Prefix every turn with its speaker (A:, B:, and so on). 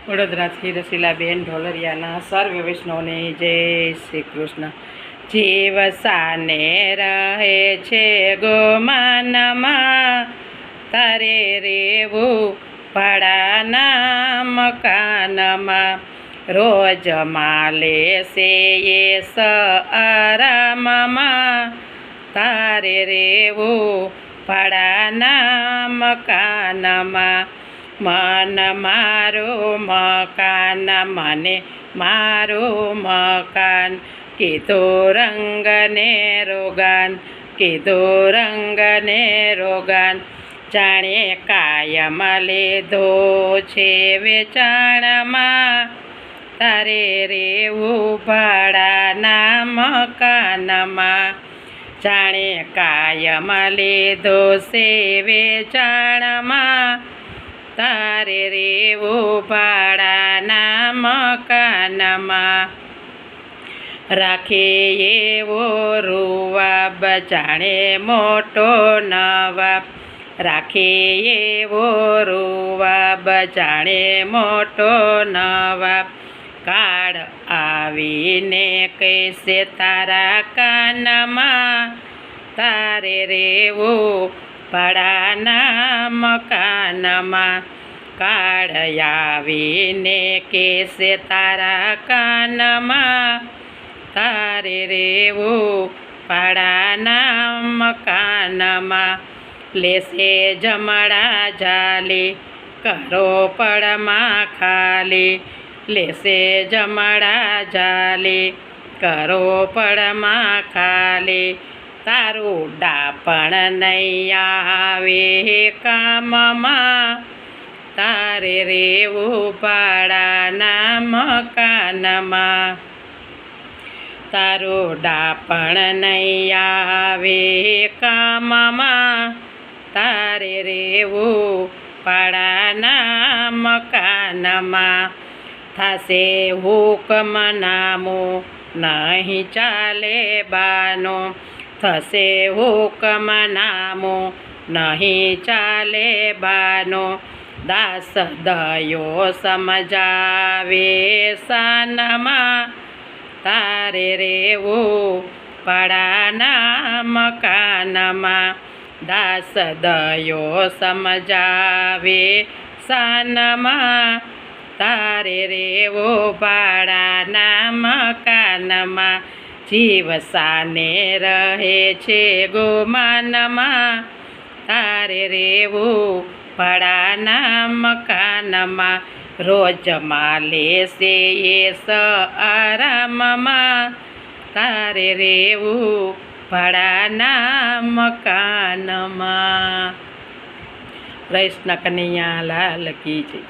A: વડોદરાથી રસીલાબેન ઢોલરિયાના સર્વ વૈષ્ણવને જય શ્રી કૃષ્ણ. જીવ સાને રહે છે ગોમાનમાં, તારે રેવું ભાડાના મકાનમાં. રોજ માલે છે એ આરામમાં, તારે રેવું ભાડાના મકાનમાં. મન મારું મકાન, મને મારું મકાન, કીધું રંગને રોગાન, કીધું રંગને રોગાન. જાણે કાયમ લીધો છે વેચાણમાં, તારે રેવું ભાડાના મકાનમાં. જાણે કાયમ લીધો છે વેચાણમાં, તારે રેવું ભાડાના મકાનમાં. રાખે એવો રૂવાબ, જાણે મોટો નવાબ, રાખે એવો રૂવાબ, જાણે મોટો નવાબ. કાળ આવીને કહેશે તારા કાનમાં, તારે રેવું ભાડાના મકાનમાં. કાળ આવીને કહેશે તારા કાનમાં, તારે રેવું ભાડાના મકાનમાં. લેશે જમણા જાલી, કરો પડમાં ખાલી, લેશે જમણા જાલી, કરો પડમાં ખાલી. તારું ડાપણ નહીં આવે કામમાં, તારે રેવું ભાડાના મકાનમાં. તારું ડાપણ નહીં આવે કામમાં, તારે રેવું ભાડાના મકાનમાં. થશે હુકમ નામું, નહીં ચાલે બાનું, થશે હુકમ નામું, નહીં ચાલે બાનું. દાસ દયો સમજાવે સાનમાં, તારે રેવું ભાડાના મકાનમાં. દાસ દયો સમજાવે સાનમાં, તારે રેવું ભાડાના મકાનમાં. જીવ સાને રહે છે ગોમાનમાં, તારે રેવું ભાડાના મકાનમાં. રોજ માલે છે એ આરામમાં, તારે રેવું ભાડાના મકાનમાં. કૃષ્ણ કનૈયા લાલ કી જય.